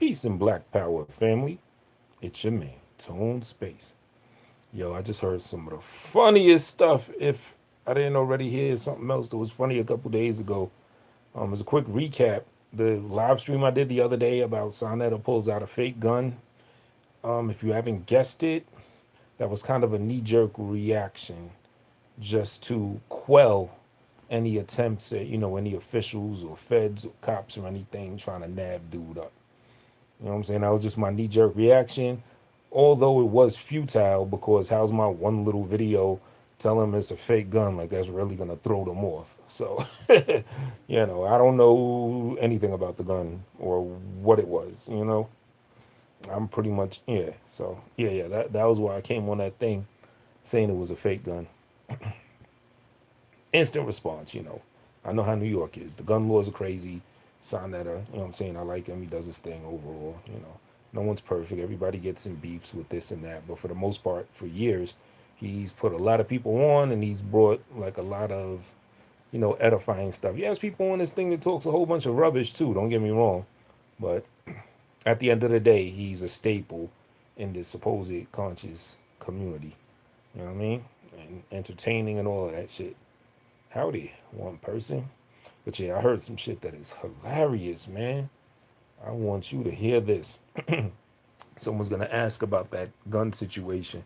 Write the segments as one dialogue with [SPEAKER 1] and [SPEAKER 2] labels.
[SPEAKER 1] Peace and Black Power, family. It's your man, Tone Space. Yo, I just heard some of the funniest stuff. If I didn't already hear something else that was funny a couple days ago, as a quick recap, the live stream I did the other day about Sonetta pulls out a fake gun. If you haven't guessed it, that was kind of a knee-jerk reaction just to quell any attempts at, any officials or feds or cops or anything trying to nab dude up. You know what I'm saying? That was just my knee jerk reaction. Although it was futile because how's my one little video telling them it's a fake gun? Like that's really gonna throw them off. So, I don't know anything about the gun or what it was. I'm pretty much So that was why I came on that thing saying it was a fake gun. Instant response. I know how New York is. The gun laws are crazy. Sonetta, you know what I'm saying? I like him. He does his thing overall. No one's perfect. Everybody gets in beefs with this and that. But for the most part, for years, he's put a lot of people on and he's brought like a lot of, edifying stuff. He has people on this thing that talks a whole bunch of rubbish too. Don't get me wrong. But at the end of the day, he's a staple in this supposed conscious community. You know what I mean? And entertaining and all of that shit. Howdy, one person. But yeah, I heard some shit that is hilarious, man. I want you to hear this. Someone's gonna ask about that gun situation.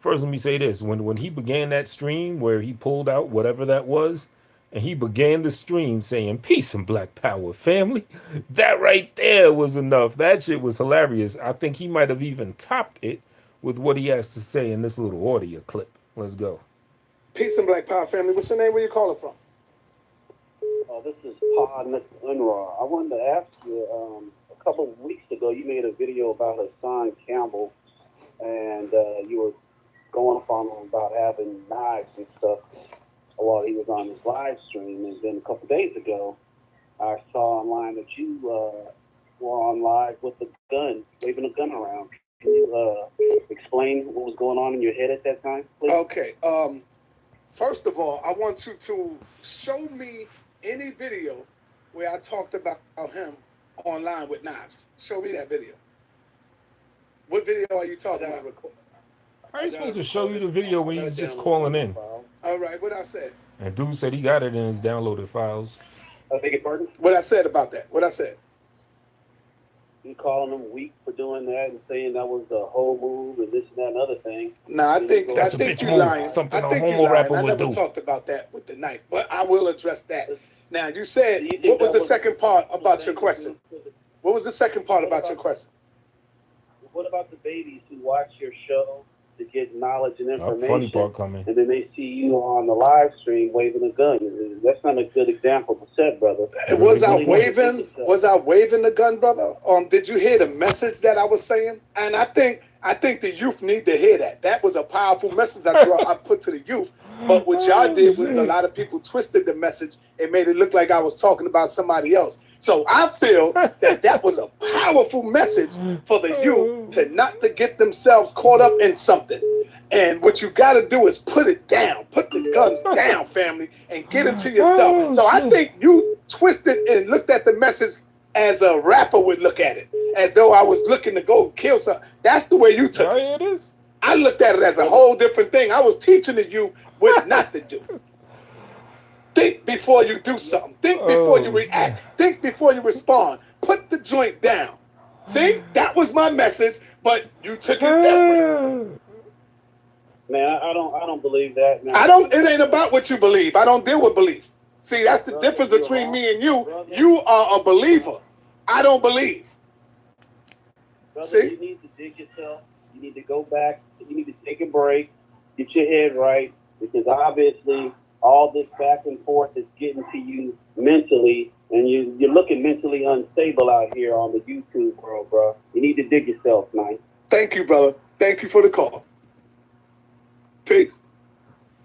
[SPEAKER 1] First, let me say this: when he began that stream where he pulled out whatever that was, and he began the stream saying "Peace and Black Power, family," that right there was enough. That shit was hilarious. I think he might have even topped it with what he has to say in this little audio clip. Let's go.
[SPEAKER 2] Peace and Black Power, family. What's your name? Where you calling from?
[SPEAKER 3] This is Pod Mr. Unraw. I wanted to ask you, a couple of weeks ago, you made a video about Hassan Campbell, and you were going up on him about having knives and stuff while he was on his live stream. And then a couple of days ago, I saw online that you were on live with a gun, waving a gun around. Can you explain what was going on in your head at that time, please?
[SPEAKER 2] Okay. First of all, I want you to show me any video where I talked about him online with knives. Show me that video. What video are you talking about?
[SPEAKER 1] How are you supposed to show you the video when he's just calling in?
[SPEAKER 2] All right, what I said.
[SPEAKER 1] And dude said he got it in his downloaded files.
[SPEAKER 3] I beg your pardon?
[SPEAKER 2] What I said about that. What I said.
[SPEAKER 3] You calling him weak for doing that and saying that was the whole move and this and that and other thing.
[SPEAKER 2] No, I think
[SPEAKER 1] that's a bitch move.
[SPEAKER 2] Lying.
[SPEAKER 1] Something
[SPEAKER 2] a
[SPEAKER 1] homo rapper would do.
[SPEAKER 2] I never talked about that with the knife, but I will address that. Now, you said, what was the second part about your question? What was the second part about your question?
[SPEAKER 3] What about the babies who watch your show to get knowledge and information?
[SPEAKER 1] Funny part coming.
[SPEAKER 3] And then they see you on the live stream waving a gun. That's not a good example to set, brother.
[SPEAKER 2] Was I waving the gun, brother? Did you hear the message that I was saying? And I think the youth need to hear that. That was a powerful message I put to the youth. But what y'all did was a lot of people twisted the message and made it look like I was talking about somebody else. So I feel that was a powerful message for the youth to not to get themselves caught up in something. And what you got to do is put it down. Put the guns down, family, and get it to yourself. So I think you twisted and looked at the message as a rapper would look at it, as though I was looking to go kill something. That's the way you took it.
[SPEAKER 1] It is.
[SPEAKER 2] I looked at it as a whole different thing. I was teaching the youth what not to do. Think before you do something. Think before you react. Think before you respond. Put the joint down. See, that was my message, but you took it different.
[SPEAKER 3] Man, I don't believe that. Man.
[SPEAKER 2] It ain't about what you believe. I don't deal with belief. See, that's the difference between me and you. Brother, you are a believer. I don't believe.
[SPEAKER 3] Brother,
[SPEAKER 2] see?
[SPEAKER 3] You need to dig yourself. You need to go back. You need to take a break. Get your head right. Because obviously all this back and forth is getting to you mentally, and you're looking mentally unstable out here on the YouTube world, bro. You need to dig yourself, man.
[SPEAKER 2] Thank you, brother. Thank you for the call. Peace.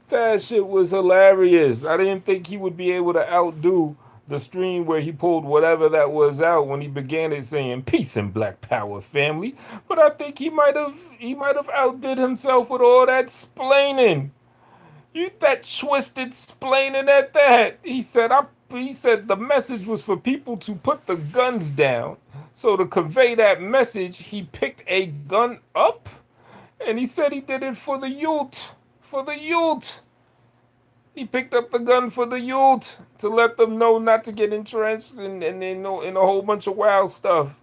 [SPEAKER 1] That shit was hilarious. I didn't think he would be able to outdo the stream where he pulled whatever that was out when he began it saying "Peace and Black Power, family." But I think he might have outdid himself with all that splaining. That twisted splaining at that. He said the message was for people to put the guns down. So to convey that message, he picked a gun up, and he said he did it for the youth. For the youth. He picked up the gun for the youth to let them know not to get entrenched in a whole bunch of wild stuff.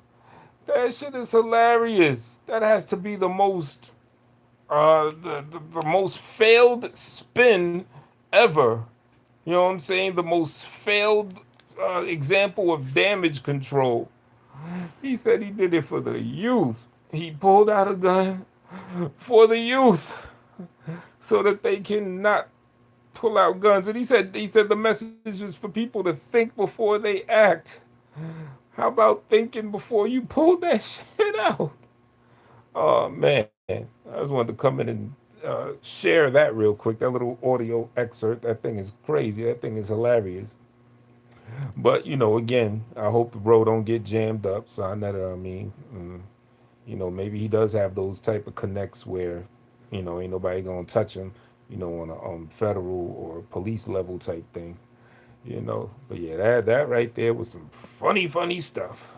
[SPEAKER 1] That shit is hilarious. That has to be the most the most failed spin ever. You know what I'm saying? The most failed example of damage control. He said he did it for the youth. He pulled out a gun for the youth so that they cannot pull out guns. And he said the message is for people to think before they act. How about thinking before you pull that shit out? Oh man, I just wanted to come in and share that real quick. That little audio excerpt. That thing is crazy. That thing is hilarious. But again, I hope the bro don't get jammed up, son. That I mean, maybe he does have those type of connects where, ain't nobody gonna touch him, on a federal or police level type thing, But yeah, that right there was some funny stuff.